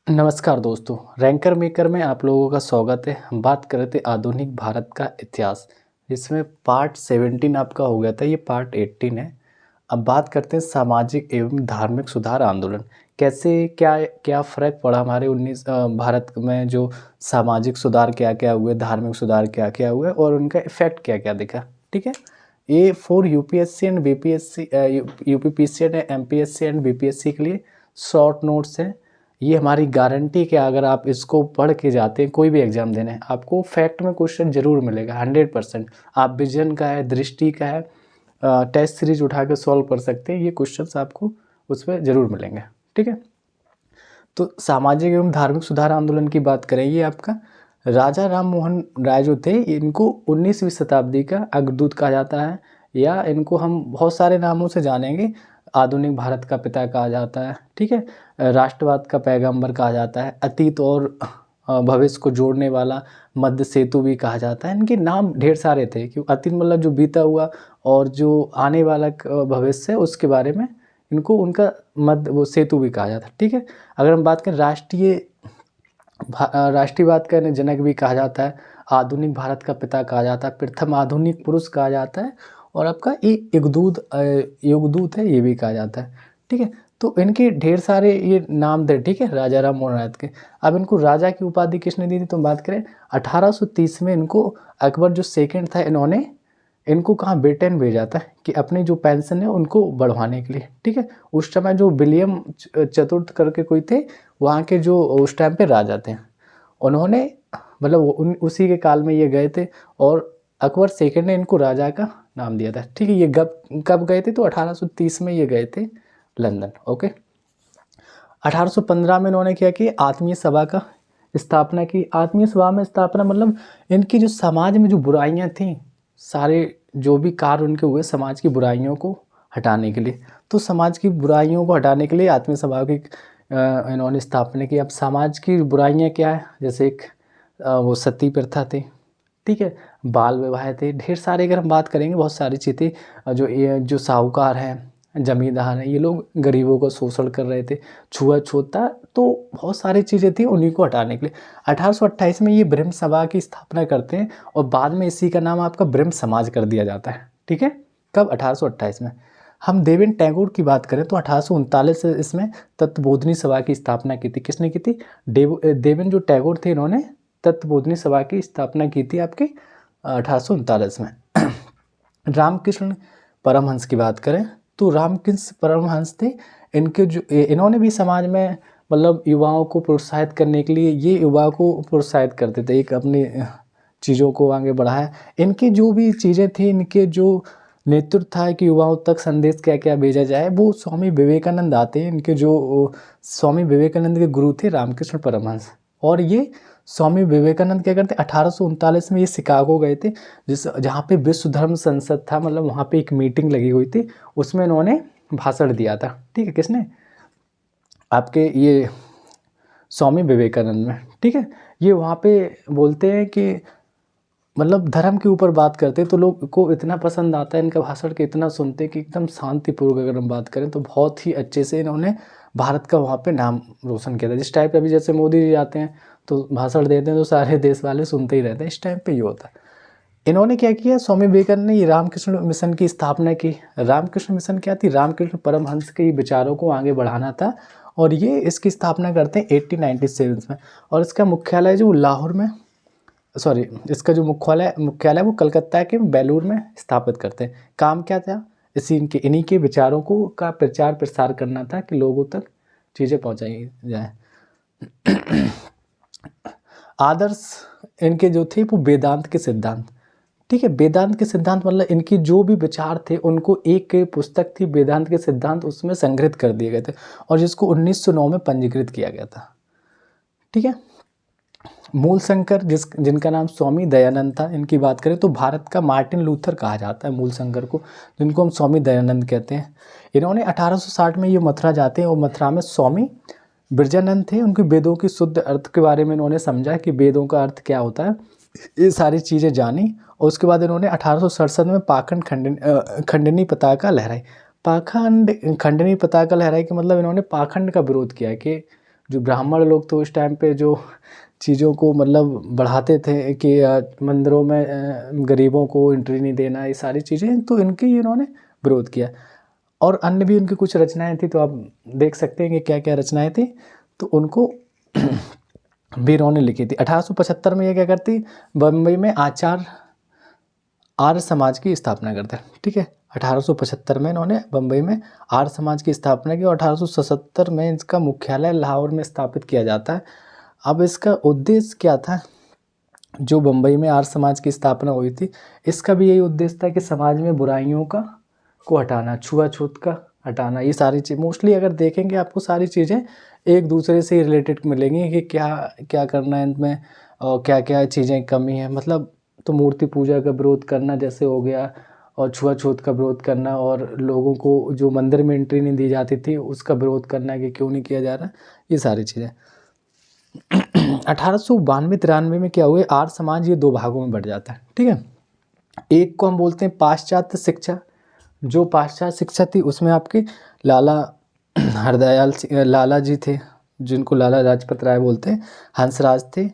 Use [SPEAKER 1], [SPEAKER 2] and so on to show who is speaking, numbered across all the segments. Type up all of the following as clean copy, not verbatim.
[SPEAKER 1] नमस्कार दोस्तों, ranker maker में आप लोगों का स्वागत है। हम बात कर रहे थे आधुनिक भारत का इतिहास, जिसमें पार्ट 17 आपका हो गया था, ये पार्ट 18 है। अब बात करते हैं सामाजिक एवं धार्मिक सुधार आंदोलन। कैसे क्या क्या फ़र्क पड़ा हमारे भारत में, जो सामाजिक सुधार क्या-क्या हुए, धार्मिक सुधार क्या-क्या हुए और उनका इफ़ेक्ट क्या-क्या दिखा, ठीक है? ये for UPSC and BPSC UPPSC and MPSC and BPSC के लिए शॉर्ट नोट्स हैं। ये हमारी गारंटी कि अगर आप इसको पढ़ के जाते हैं कोई भी एग्ज़ाम देने, आपको फैक्ट में क्वेश्चन ज़रूर मिलेगा 100%। आप विजन का है, दृष्टि का है, टेस्ट सीरीज उठा के सॉल्व कर सकते हैं, ये क्वेश्चंस आपको उसमें ज़रूर मिलेंगे, ठीक है। तो सामाजिक एवं धार्मिक सुधार आंदोलन की बात करें, ये आपका राजा राम मोहन राय जो थे, इनको 19वीं शताब्दी का अग्रदूत कहा जाता है, या इनको हम बहुत सारे नामों से जानेंगे। आधुनिक भारत का पिता कहा जाता है, ठीक है। राष्ट्रवाद का पैगंबर कहा जाता है, अतीत और भविष्य को जोड़ने वाला मध्य सेतु भी कहा जाता है। इनके नाम ढेर सारे थे, क्योंकि अतीत मतलब जो बीता हुआ, और जो आने वाला भविष्य है उसके बारे में इनको उनका मध्य वो सेतु भी कहा जाता है, ठीक है। अगर हम बात करें राष्ट्रीयवाद का जनक भी कहा जाता है, आधुनिक भारत का पिता कहा जाता है, प्रथम आधुनिक पुरुष कहा जाता है, और आपका ये युगदूत है, ये भी कहा जाता है, ठीक है। तो इनके ढेर सारे ये नाम थे, ठीक है, राजा राम मोहन राय के। अब इनको राजा की उपाधि किसने दी थी, तो बात करें 1830 में इनको अकबर जो सेकंड था, इन्होंने इनको कहाँ ब्रिटेन भेजा था कि अपनी जो पेंशन है उनको बढ़वाने के लिए, ठीक है। उस समय जो विलियम चतुर्थ करके कोई थे, वहाँ के जो उस टाइम पे राजा थे, उन्होंने मतलब उसी के काल में ये गए थे, और अकबर सेकंड ने इनको राजा का नाम दिया था, ठीक है। ये कब गए थे, तो 1830 में ये गए थे लंदन, ओके। 1815 में इन्होंने क्या किया, आत्मीय सभा का स्थापना की। आत्मीय सभा में स्थापना मतलब इनकी जो समाज में जो बुराइयां थी, सारे जो भी कार्य उनके हुए समाज की बुराइयों को हटाने के लिए, तो समाज की बुराइयों को हटाने के लिए आत्मीय सभा की इन्होंने स्थापना की। अब समाज की बुराइयां क्या है, जैसे एक वो सती प्रथा थी, ठीक है, बाल विवाह थे, ढेर सारे अगर हम बात करेंगे बहुत सारी चीज़ें। जो साहूकार हैं, जमींदार हैं, ये लोग गरीबों को शोषण कर रहे थे, छुआछूत था, तो बहुत सारी चीज़ें थी, उन्हीं को हटाने के लिए 1828 में ये ब्रह्म सभा की स्थापना करते हैं, और बाद में इसी का नाम आपका ब्रह्म समाज कर दिया जाता है, ठीक है। कब, 1828 में। हम देवेंद्र टैगोर की बात करें तो 1839 से इसमें तत्वबोधिनी सभा की स्थापना की थी। किसने की थी, देवेंद्र जो टैगोर थे, इन्होंने तत्वबोधिनी सभा की स्थापना की थी आपके 1839 में। रामकृष्ण परमहंस की बात करें तो रामकृष्ण परमहंस थे, इन्होंने भी समाज में मतलब युवाओं को प्रोत्साहित करने के लिए, ये युवाओं को प्रोत्साहित करते थे, एक अपनी चीज़ों को आगे बढ़ाया। इनकी जो भी चीज़ें थी, इनके जो नेतृत्व था कि युवाओं तक संदेश क्या क्या भेजा जाए, वो स्वामी विवेकानंद आते हैं। इनके जो स्वामी विवेकानंद के गुरु थे रामकृष्ण परमहंस, और ये स्वामी विवेकानंद क्या करते, 1839 में ये शिकागो गए थे, जहाँ पे विश्व धर्म संसद था, मतलब वहाँ पे एक मीटिंग लगी हुई थी, उसमें इन्होंने भाषण दिया था, ठीक है। किसने, आपके ये स्वामी विवेकानंद में, ठीक है। ये वहाँ पे बोलते हैं कि मतलब धर्म के ऊपर बात करते हैं, तो लोग को इतना पसंद आता है इनका भाषण के, इतना सुनते हैं कि एकदम शांतिपूर्वक अगर हम बात करें तो बहुत ही अच्छे से इन्होंने भारत का वहाँ पे नाम रोशन किया था। जिस टाइप अभी जैसे मोदी जी आते हैं तो भाषण देते हैं तो सारे देश वाले सुनते ही रहते हैं, इस टाइम पे ये होता है। इन्होंने क्या किया, स्वामी विवेकानंद ने ये रामकृष्ण मिशन की स्थापना की। रामकृष्ण मिशन क्या थी, रामकृष्ण परमहंस के विचारों को आगे बढ़ाना था, और ये इसकी स्थापना करते हैं 1897 में, और इसका मुख्यालय जो लाहौर में, सॉरी, इसका जो मुख्यालय वो कलकत्ता के बेलूर में स्थापित करते हैं। काम क्या था, इन्हीं के विचारों को का प्रचार प्रसार करना था कि लोगों तक चीज़ें पहुंचाई जाए। आदर्श इनके जो थे वो वेदांत के सिद्धांत, ठीक है। वेदांत के सिद्धांत मतलब इनकी जो भी विचार थे उनको एक पुस्तक थी वेदांत के सिद्धांत, उसमें संग्रहित कर दिए गए थे, और जिसको 1909 में पंजीकृत किया गया था, ठीक है। मूल शंकर जिनका नाम स्वामी दयानंद था, इनकी बात करें तो भारत का मार्टिन लूथर कहा जाता है मूल शंकर को, जिनको हम स्वामी दयानंद कहते हैं। इन्होंने 1860 में ये मथुरा जाते हैं, और मथुरा में स्वामी बिरजानंद थे। उनके वेदों की शुद्ध अर्थ के बारे में इन्होंने समझा कि वेदों का अर्थ क्या होता है, ये सारी चीज़ें जानी, और उसके बाद इन्होंने 1867 में पाखंड खंडनी पताका लहराई। पाखंड खंडनी पताका लहराई के मतलब इन्होंने पाखंड का विरोध किया कि जो ब्राह्मण लोग तो उस टाइम पे जो चीज़ों को मतलब बढ़ाते थे कि मंदिरों में गरीबों को एंट्री नहीं देना, ये सारी चीज़ें, तो इनकी इन्होंने विरोध किया। और अन्य भी उनकी कुछ रचनाएं थी, तो आप देख सकते हैं कि क्या क्या रचनाएं थी, तो उनको भी इन्होंने लिखी थी। 1875 में ये क्या करती, बम्बई में आर्य समाज की स्थापना करते हैं। ठीक है, 1875 में इन्होंने बम्बई में आर्य समाज की स्थापना की और 1877 में इसका मुख्यालय लाहौर में स्थापित किया जाता है। अब इसका उद्देश्य क्या था, जो बम्बई में आर्य समाज की स्थापना हुई थी, इसका भी यही उद्देश्य था कि समाज में बुराइयों को हटाना, छुआछूत का हटाना। ये सारी चीज़ मोस्टली अगर देखेंगे आपको सारी चीज़ें एक दूसरे से रिलेटेड मिलेंगी कि क्या क्या करना है इनमें और क्या क्या चीज़ें कमी है। मतलब तो मूर्ति पूजा का विरोध करना जैसे हो गया, और छुआछूत का विरोध करना, और लोगों को जो मंदिर में एंट्री नहीं दी जाती थी उसका विरोध करना कि क्यों नहीं किया जा रहा, ये सारी चीज़ें। 1892-93 में क्या हुए, आर्य समाज ये दो भागों में बढ़ जाता है। ठीक है, एक को हम बोलते हैं पाश्चात्य शिक्षा। जो पाश्चात्य शिक्षा थी उसमें आपके लाला जी थे, जिनको लाला लाजपत राय बोलते हैं, हंसराज थे।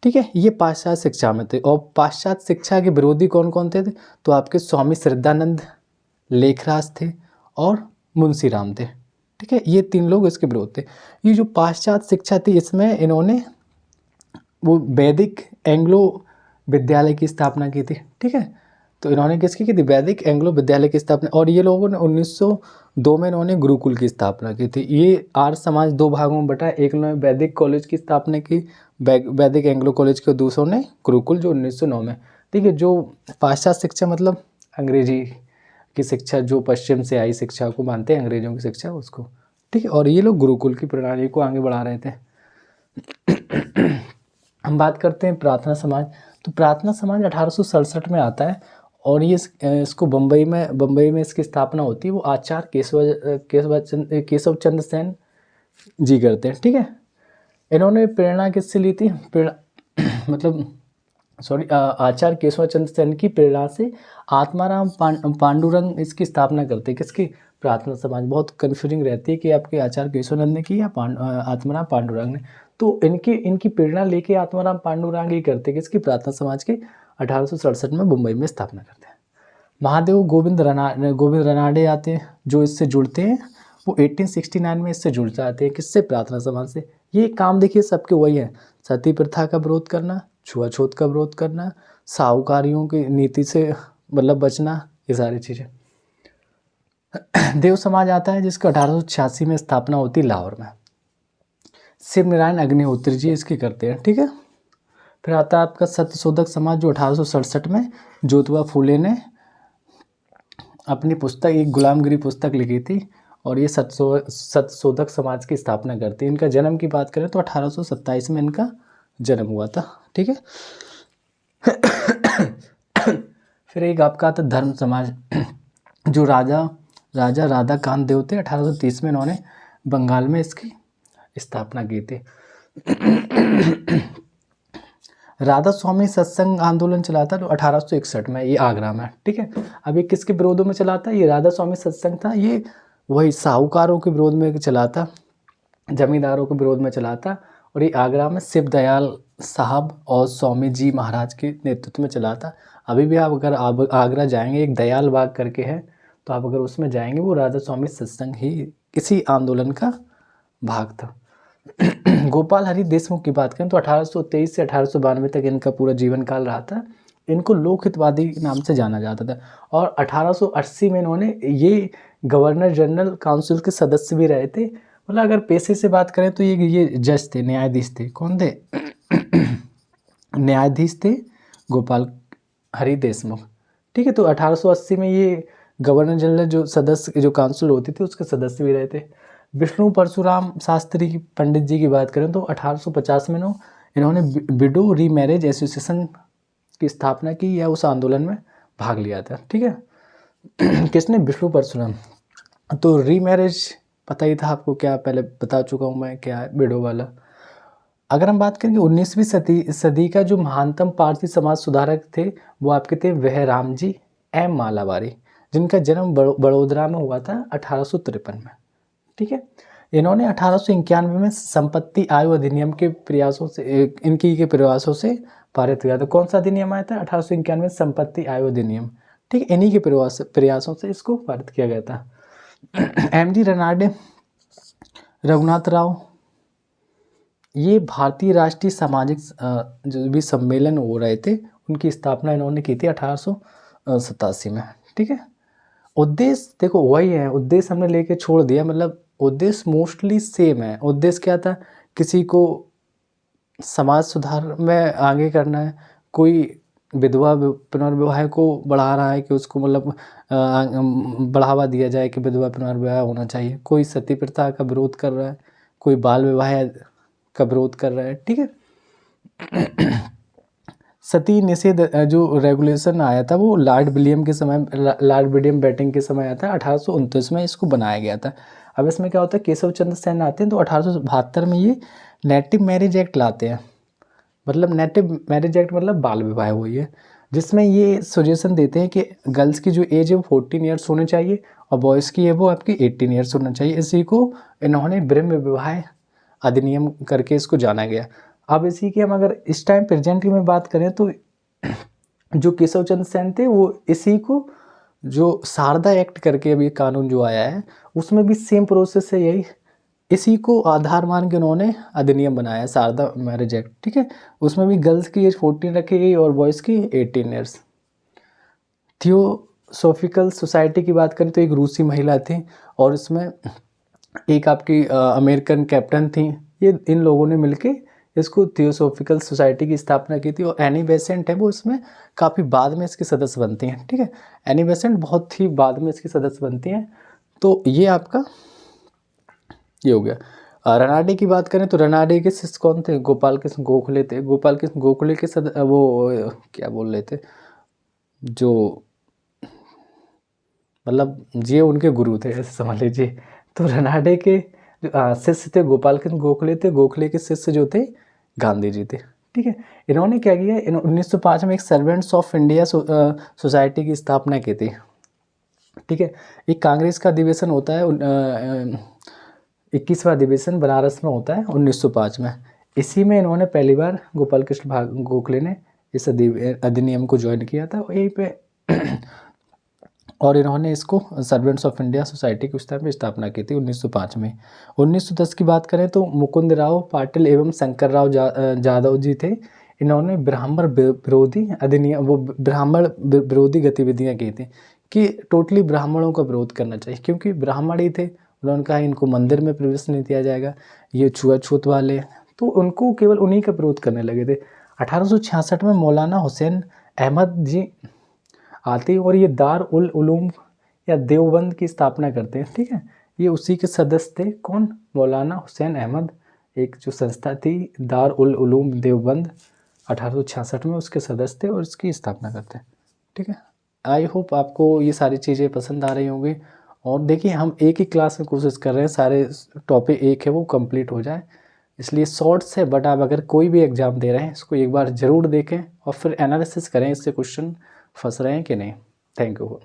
[SPEAKER 1] ठीक है, ये पाश्चात्य शिक्षा में थे। और पाश्चात्य शिक्षा के विरोधी कौन कौन थे, तो आपके स्वामी श्रद्धानंद, लेखराज थे और मुंशी राम थे। ठीक है, ये तीन लोग इसके विरोध थे। ये जो पाश्चात्य शिक्षा थी इसमें इन्होंने वो वैदिक एंग्लो विद्यालय की स्थापना की थी। ठीक है, तो इन्होंने किसकी की थी, वैदिक एंग्लो विद्यालय की स्थापना। और ये लोगों ने 1902 में इन्होंने गुरुकुल की स्थापना की थी। ये आर्य समाज दो भागों में बटा, एक ने वैदिक कॉलेज की स्थापना की, वैदिक एंग्लो कॉलेज के, दूसरों ने गुरुकुल जो 1909 में। ठीक है, जो पाश्चात्य शिक्षा मतलब अंग्रेजी की शिक्षा, जो पश्चिम से आई शिक्षा को मानते हैं, अंग्रेजों की शिक्षा उसको। ठीक है, और ये लोग गुरुकुल की प्रणाली को आगे बढ़ा रहे थे। हम बात करते हैं प्रार्थना समाज। तो प्रार्थना समाज 1867 में आता है और ये इसको बम्बई में इसकी स्थापना होती है। वो आचार्य केशव चंद्र सेन जी करते हैं। ठीक है, इन्होंने प्रेरणा किससे ली थी, आचार्य केशव चंद्र सेन की प्रेरणा से आत्माराम पांडुरंग इसकी स्थापना करते हैं। किसकी, प्रार्थना समाज। बहुत कन्फ्यूजिंग रहती है कि आपके आचार्य केशवानंद ने की या आत्माराम पांडुरंग ने। तो इनकी प्रेरणा लेके आत्माराम पांडुरंग ही करते हैं, किसकी, प्रार्थना समाज के 1867 में मुंबई में स्थापना करते हैं। महादेव गोविंद रनाडे आते हैं जो इससे जुड़ते हैं। वो 1869 में इससे जुड़ जाते हैं, किससे, प्रार्थना समाज से। ये काम देखिए सबके वही है, सती प्रथा का विरोध करना, छुआछूत का विरोध करना, साहूकारियों की नीति से मतलब बचना, ये सारी चीज़ें। देव समाज आता है जिसका 1886 में स्थापना होती है लाहौर में। शिव नारायण अग्निहोत्री जी इसकी करते हैं। ठीक है, फिर आता है आपका सत्यशोधक समाज जो 1867 में ज्योतिबा फूले ने अपनी पुस्तक, एक गुलामगिरी पुस्तक लिखी थी, और ये सत्यशोधक समाज की स्थापना करती है। इनका जन्म की बात करें तो 1827 में इनका जन्म हुआ था। ठीक है, फिर एक आपका आता धर्म समाज जो राजा राधाकांत देव थे। 1830 में इन्होंने बंगाल में इसकी स्थापना की थी। राधा स्वामी सत्संग आंदोलन चलाता तो 1861 में, ये आगरा में। ठीक है, अब ये किसके विरोधों में चलाता, ये राधा स्वामी सत्संग था, ये वही साहूकारों के विरोध में चलाता, जमींदारों के विरोध में चलाता। और ये आगरा में शिव दयाल साहब और स्वामी जी महाराज के नेतृत्व में चलाता। अभी भी आप अगर आगरा जाएंगे, एक दयाल बाग करके है, तो आप अगर उसमें जाएंगे, वो राधा स्वामी सत्संग ही किसी आंदोलन का भाग था। गोपाल हरि देशमुख की बात करें तो 1823 से 1892 तक इनका पूरा जीवन काल रहा था। इनको लोकहितवादी नाम से जाना जाता था। और 1880 में इन्होंने ये गवर्नर जनरल काउंसिल के सदस्य भी रहे थे। मतलब अगर पेशे से बात करें तो ये जज थे, न्यायाधीश थे। कौन थे? न्यायाधीश थे गोपाल हरि देशमुख। ठीक है, तो 1880 में ये गवर्नर जनरल जो सदस्य, जो काउंसिल होती थी, उसके सदस्य भी रहे थे। विष्णु परशुराम शास्त्री पंडित जी की बात करें तो 1850 में इन्होंने विडो रीमैरिज एसोसिएशन की स्थापना की या उस आंदोलन में भाग लिया था। ठीक है, किसने? विष्णु परशुराम। तो रीमैरिज पता ही था आपको, क्या पहले बता चुका हूँ मैं क्या है विडो वाला। अगर हम बात करेंगे 19वीं सदी का जो महानतम पारसी समाज सुधारक थे, वो आपके थे वहराम जी एम मालावारी, जिनका जन्म बड़ोदरा में हुआ था 1853 में। ठीक है, इन्होंने 1891 में संपत्ति आयु अधिनियम के प्रयासों से इनकी के प्रयासों से पारित हुआ था। कौन सा अधिनियम आया था? 1891 संपत्ति आयु अधिनियम। ठीक, इन्हीं के प्रयासों से इसको पारित किया गया था। एम.जी. रनाडे, रघुनाथ राव, ये भारतीय राष्ट्रीय सामाजिक जो भी सम्मेलन हो रहे थे उनकी स्थापना इन्होंने की थी 1887 में। ठीक है, उद्देश्य देखो वही है, उद्देश्य हमने लेके छोड़ दिया, मतलब उद्देश्य मोस्टली सेम है। उद्देश्य क्या था? किसी को समाज सुधार में आगे करना है, कोई विधवा पुनर्विवाह को बढ़ा रहा है कि उसको मतलब बढ़ावा दिया जाए कि विधवा पुनर्विवाह होना चाहिए, कोई सती प्रथा का विरोध कर रहा है, कोई बाल विवाह का विरोध कर रहा है। ठीक है, सती निषेध जो रेगुलेशन आया था वो लॉर्ड विलियम बेंटिंक के समय आया था, 1829 में इसको बनाया गया था। अब इसमें क्या होता है, केशव चंद्र सेन आते हैं तो 1872 में ये नेटिव मैरिज एक्ट लाते हैं। मतलब नेटिव मैरिज एक्ट मतलब बाल विवाह हुई है, जिसमें ये सजेशन देते हैं कि गर्ल्स की जो एज है वो 14 ईयर्स होनी चाहिए और बॉयज़ की है वो आपकी 18 ईयर्स होना चाहिए। इसी को इन्होंने ब्रह्म विवाह अधिनियम करके इसको जाना गया। अब इसी की हम अगर इस टाइम प्रेजेंट की में बात करें तो जो केशव चंद्र सेन थे वो इसी को जो शारदा एक्ट करके अभी कानून जो आया है उसमें भी सेम प्रोसेस है, यही इसी को आधार मान के उन्होंने अधिनियम बनाया है, शारदा मैरिज एक्ट। ठीक है, उसमें भी गर्ल्स की एज 14 रखी गई और बॉयज़ की 18 ईयर्स। थियोसॉफिकल सोसाइटी की बात करें तो एक रूसी महिला थी और इसमें एक आपकी अमेरिकन कैप्टन थी। ये इन लोगों ने मिलके इसको थियोसॉफिकल सोसाइटी की स्थापना की थी और एनी बेसेंट है वो इसमें काफ़ी बाद में इसके सदस्य बनती हैं। ठीक है, एनी बेसेंट बहुत ही बाद में इसकी सदस्य बनती हैं। तो ये आपका ये हो गया। रनाडे की बात करें तो रनाडे के शिष्य कौन थे? गोपाल कृष्ण गोखले थे। गोपाल कृष्ण गोखले के वो क्या बोल रहे थे, जो मतलब ये उनके गुरु थे ऐसे समझ लीजिए। तो रनाडे के शिष्य थे गोपाल कृष्ण गोखले थे, गोखले के शिष्य जो थे गांधी जी थे। ठीक है, इन्होंने क्या किया, 1905 में एक सर्वेंट्स ऑफ इंडिया सोसाइटी की स्थापना की थी। ठीक है, एक कांग्रेस का अधिवेशन होता है 21वां अधिवेशन बनारस में होता है 1905 में। इसी में इन्होंने पहली बार गोपाल कृष्ण गोखले ने इस अधिनियम को ज्वाइन किया था यहीं पे और इन्होंने इसको सर्वेंट्स ऑफ इंडिया सोसाइटी की उस टाइम में स्थापना की थी 1905 में। 1910 की बात करें तो मुकुंद राव पाटिल एवं शंकर राव जादव जी थे। इन्होंने ब्राह्मण विरोधी अधिनियम वो ब्राह्मण विरोधी गतिविधियां की थी कि टोटली ब्राह्मणों का विरोध करना चाहिए, क्योंकि ब्राह्मण ही थे। उन्होंने कहा इनको मंदिर में प्रवेश नहीं दिया जाएगा, ये छुआछूत वाले, तो उनको केवल उन्हीं का विरोध करने लगे थे। 1866 में मौलाना हुसैन अहमद जी आते हैं और ये दार उल उलूम या देवबंद की स्थापना करते हैं। ठीक है, ये उसी के सदस्य थे। कौन? मौलाना हुसैन अहमद, एक जो संस्था थी दार उल उलूम देवबंद 1866 में उसके सदस्य थे और इसकी स्थापना करते हैं। ठीक है, आई होप आपको ये सारी चीज़ें पसंद आ रही होंगी। और देखिए हम एक ही क्लास में कोशिश कर रहे हैं सारे टॉपिक एक है वो कंप्लीट हो जाए, इसलिए शॉर्ट्स है। बट आप अगर कोई भी एग्ज़ाम दे रहे हैं इसको एक बार ज़रूर देखें और फिर एनालिसिस करें इससे क्वेश्चन फंस रहे हैं कि नहीं। Thank you.